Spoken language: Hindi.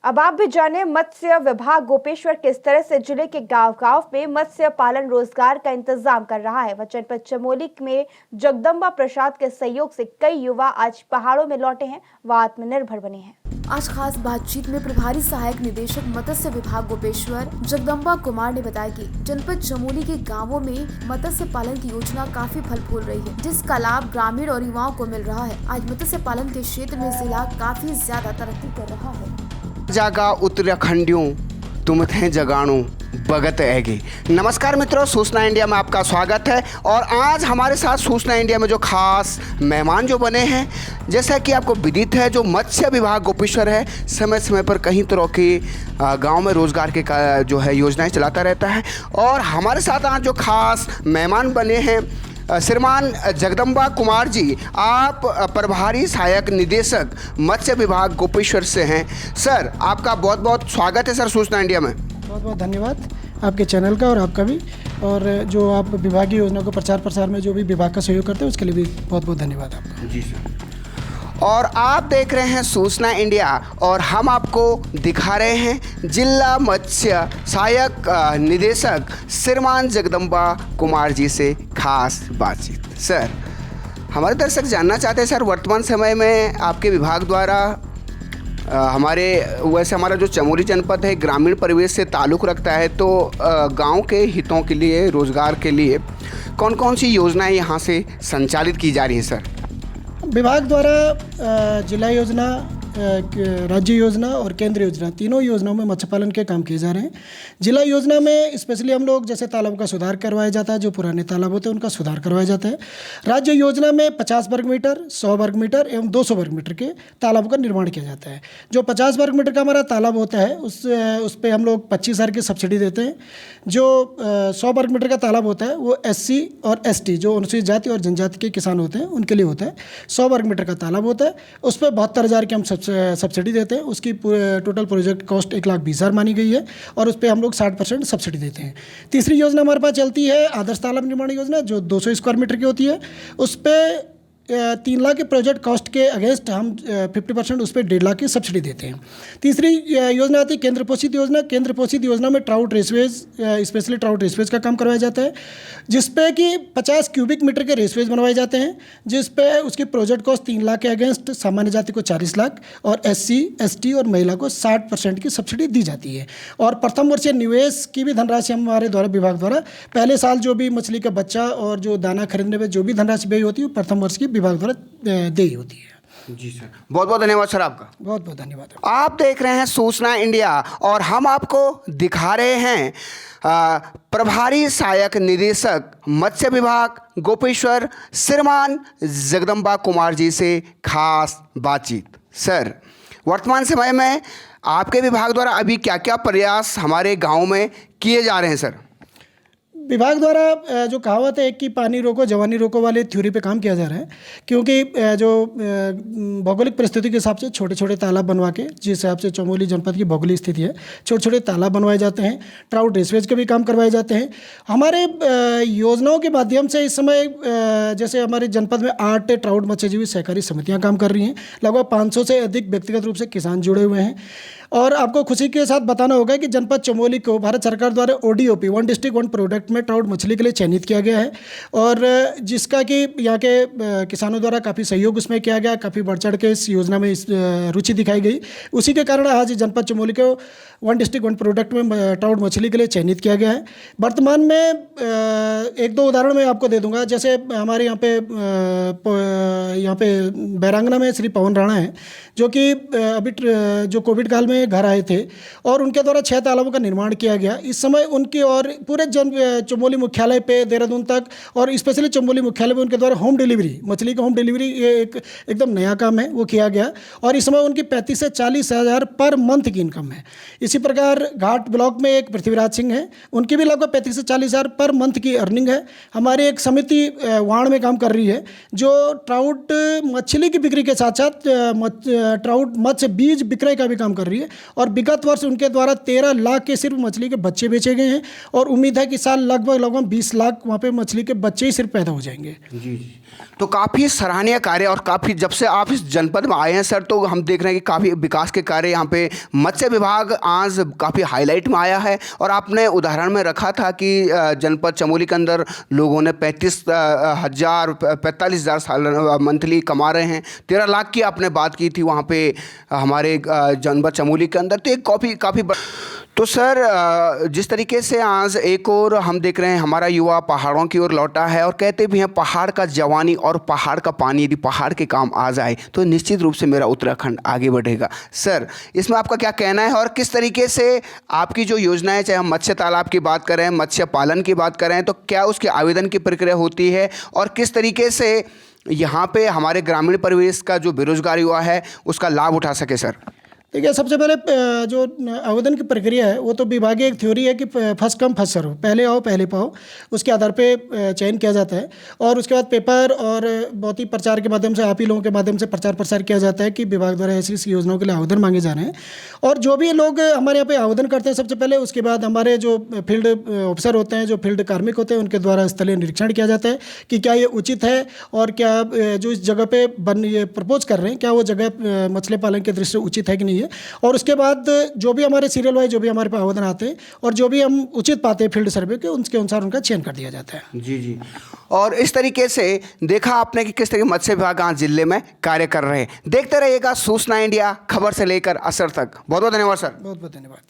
अब आप भी जाने मत्स्य विभाग गोपेश्वर किस तरह से जिले के गांव-गांव में मत्स्य पालन रोजगार का इंतजाम कर रहा है। वह जनपद चमोली में जगदम्बा प्रसाद के सहयोग से कई युवा आज पहाड़ों में लौटे हैं व आत्मनिर्भर बने हैं। आज खास बातचीत में प्रभारी सहायक निदेशक मत्स्य विभाग गोपेश्वर जगदम्बा कुमार ने बताया कि जनपद चमोली के गांवों में मत्स्य पालन की योजना काफी फल फूल रही है, जिसका लाभ ग्रामीण और युवाओं को मिल रहा है। आज मत्स्य पालन के क्षेत्र में जिला काफी ज्यादा तरक्की कर रहा है। जागा उत्तराखंडियों तुम थे जगाणु भगत ऐगे। नमस्कार मित्रों, सूचना इंडिया में आपका स्वागत है। और आज हमारे साथ सूचना इंडिया में जो खास मेहमान जो बने हैं, जैसा कि आपको विदित है, जो मत्स्य विभाग गोपेश्वर है समय समय पर कहीं तरह के गांव में रोजगार के जो है योजनाएं चलाता रहता है। और हमारे साथ आज जो खास मेहमान बने हैं श्रीमान जगदम्बा कुमार जी, आप प्रभारी सहायक निदेशक मत्स्य विभाग गोपेश्वर से हैं। सर, आपका बहुत बहुत स्वागत है सर सूचना इंडिया में। बहुत बहुत धन्यवाद आपके चैनल का और आपका भी, और जो आप विभागीय योजना को प्रचार प्रसार में जो भी विभाग का सहयोग करते हैं उसके लिए भी बहुत बहुत धन्यवाद आपका। जी सर। और आप देख रहे हैं सूचना इंडिया और हम आपको दिखा रहे हैं जिला मत्स्य सहायक निदेशक श्रीमान जगदम्बा कुमार जी से खास बातचीत। सर, हमारे दर्शक जानना चाहते हैं सर, वर्तमान समय में आपके विभाग द्वारा हमारा जो चमोली जनपद है ग्रामीण परिवेश से ताल्लुक़ रखता है, तो गांव के हितों के लिए, रोज़गार के लिए कौन कौन सी योजनाएं यहां से संचालित की जा रही हैं सर? विभाग द्वारा जिला योजना, राज्य योजना और केंद्र योजना, तीनों योजनाओं में मत्स्य पालन के काम किए जा रहे हैं। जिला योजना में स्पेशली हम लोग जैसे तालाबों का सुधार करवाया जाता है, जो पुराने तालाब होते हैं उनका सुधार करवाया जाता है। राज्य योजना में 50 वर्ग मीटर, 100 वर्ग मीटर एवं 200 वर्ग मीटर के तालाबों का निर्माण किया जाता है। जो 50 वर्ग मीटर का हमारा तालाब होता है उस पर हम लोग 25,000 की सब्सिडी देते हैं। जो 100 वर्ग मीटर का तालाब होता है वो SC और ST जो अनुसूचित जाति और जनजाति के किसान होते हैं उनके लिए होता है। 100 वर्ग मीटर का तालाब होता है, उस पर 72,000 की हम सब्सिडी देते हैं। उसकी टोटल प्रोजेक्ट कॉस्ट 1,20,000 मानी गई है और उस पर हम लोग 60% सब्सिडी देते हैं। तीसरी योजना हमारे पास चलती है आदर्श तालाब निर्माण योजना, जो 200 स्क्वायर मीटर की होती है। उस पर 3 लाख के प्रोजेक्ट कॉस्ट के अगेंस्ट हम 50% उस पर 1.5 लाख की सब्सिडी देते हैं। तीसरी योजना आती है केंद्र पोषित योजना। केंद्र पोषित योजना में ट्राउट रेसवेज, स्पेशली ट्राउट रेसवेज का काम करवाया जाता है, जिसपे कि 50 क्यूबिक मीटर के रेसवेज बनवाए जाते हैं, जिसपे उसकी प्रोजेक्ट कॉस्ट 3 लाख के अगेंस्ट सामान्य जाति को 40 लाख और SC, ST और महिला को 60% की सब्सिडी दी जाती है। और प्रथम वर्षीय निवेश की भी धनराशि हमारे द्वारा विभाग द्वारा पहले साल जो भी मछली का बच्चा और जो दाना खरीदने में जो भी धनराशि व्यय होती है प्रथम वर्ष की विभाग द्वारा देय होती है। जी सर, बहुत बहुत धन्यवाद सर आपका। बहुत बहुत धन्यवाद। आप देख रहे हैं सूचना इंडिया और हम आपको दिखा रहे हैं प्रभारी सहायक निदेशक मत्स्य विभाग गोपेश्वर श्रीमान जगदम्बा कुमार जी से खास बातचीत। सर, वर्तमान समय में आपके विभाग द्वारा अभी क्या क्या प्रयास हमारे गांव में किए जा रहे हैं सर? विभाग द्वारा जो कहावत है कि पानी रोको जवानी रोको वाले थ्योरी पे काम किया जा रहा है, क्योंकि जो भौगोलिक परिस्थिति के हिसाब से छोटे छोटे तालाब बनवा के, जिस हिसाब से चमोली जनपद की भौगोलिक स्थिति है, छोटे छोटे तालाब बनवाए जाते हैं। ट्राउट रेसवेज के भी काम करवाए जाते हैं। हमारे योजनाओं के माध्यम से इस समय जैसे हमारे जनपद में 8 ट्राउट मत्स्यजीवी सहकारी समितियाँ काम कर रही हैं। लगभग 500 से अधिक व्यक्तिगत रूप से किसान जुड़े हुए हैं। और आपको खुशी के साथ बताना होगा कि जनपद चमोली को भारत सरकार द्वारा ODOP, one district one product में ट्राउट मछली के लिए चयनित किया गया है, और जिसका कि यहाँ के किसानों द्वारा काफ़ी सहयोग उसमें किया गया, काफ़ी बढ़ चढ़ के इस योजना में रुचि दिखाई गई। उसी के कारण आज जनपद चमोली को वन डिस्ट्रिक्ट वन प्रोडक्ट में ट्राउट मछली के लिए चयनित किया गया है। वर्तमान में 1-2 उदाहरण मैं आपको दे दूंगा। जैसे हमारे यहाँ पे बैरांगना में श्री पवन राणा है, जो कि अभी जो कोविड काल में घर आए थे और उनके द्वारा 6 तालाबों का निर्माण किया गया। इस समय उनकी और पूरे चमोली मुख्यालय पे देहरादून तक और स्पेशली चमोली मुख्यालय पे उनके द्वारा होम डिलीवरी, मछली का होम डिलीवरी, ये एक एकदम नया काम है, वो किया गया। और इस समय उनकी 35 से 40 हज़ार पर मंथ की इनकम है। इसी प्रकार घाट ब्लॉक में एक पृथ्वीराज सिंह है, उनकी भी लगभग 35 से 40 हज़ार पर मंथ की अर्निंग है। हमारी एक समिति वाण में काम कर रही है, जो ट्राउट मछली की बिक्री के साथ साथ ट्राउट मत्स्य बीज विक्रय का भी काम कर रही है। जाएंगे। और विगत वर्ष उनके द्वारा 13 लाख के सिर्फ मछली के बच्चे बेचे गए हैं और उम्मीद है कि साल लगभग 20 लाख वहाँ पे मछली के बच्चे ही सिर्फ पैदा हो जाएंगे। जी जी, तो काफ़ी सराहनीय कार्य और काफ़ी, जब से आप इस जनपद में आए हैं सर, तो हम देख रहे हैं कि काफ़ी विकास के कार्य यहाँ पे मत्स्य विभाग आज काफ़ी हाईलाइट में आया है। और आपने उदाहरण में रखा था कि जनपद चमोली के अंदर लोगों ने 45,000 साल मंथली कमा रहे हैं। 13 लाख की आपने बात की थी वहाँ पे हमारे जनपद चमोली के अंदर, तो एक काफ़ी तो सर जिस तरीके से आज एक और हम देख रहे हैं हमारा युवा पहाड़ों की ओर लौटा है और कहते भी हैं पहाड़ का जवानी और पहाड़ का पानी यदि पहाड़ के काम आ जाए तो निश्चित रूप से मेरा उत्तराखंड आगे बढ़ेगा। सर इसमें आपका क्या कहना है और किस तरीके से आपकी जो योजनाएं, चाहे हम मत्स्य तालाब की बात करें, मत्स्य पालन की बात करें, तो क्या उसके आवेदन की प्रक्रिया होती है और किस तरीके से यहाँ पे हमारे ग्रामीण परिवेश का जो बेरोजगार युवा है उसका लाभ उठा सके? सर देखिए, सबसे पहले जो आवेदन की प्रक्रिया है वो तो विभागीय एक थ्योरी है कि फर्स्ट कम फर्स्ट सर्व, पहले आओ पहले पाओ, उसके आधार पे चयन किया जाता है। और उसके बाद पेपर और बहुत ही प्रचार के माध्यम से, आप ही लोगों के माध्यम से प्रचार प्रसार किया जाता है कि विभाग द्वारा ऐसी ऐसी योजनाओं के लिए आवेदन मांगे जा रहे हैं। और जो भी लोग हमारे यहाँ पे आवेदन करते हैं सबसे पहले, उसके बाद हमारे जो फील्ड ऑफिसर होते हैं, जो फील्ड कार्मिक होते हैं, उनके द्वारा स्थलीय निरीक्षण किया जाता है कि क्या ये उचित है और क्या जो इस जगह पे ये प्रपोज कर रहे हैं क्या वो जगह मछली पालन की दृष्टि से उचित है कि नहीं है। और उसके बाद जो भी हमारे सीरियल वाइज जो भी हमारे पास आवेदन आते हैं और जो भी हम उचित पाते हैं फील्ड सर्वे के, उसके अनुसार उनका चयन कर दिया जाता है। जी जी, और इस तरीके से देखा आपने कि किस तरीके मत्स्य विभाग आज जिले में कार्य कर रहे हैं। देखते रहिएगा सूचना इंडिया, खबर से लेकर असर तक। बहुत बहुत धन्यवाद सर। बहुत बहुत धन्यवाद।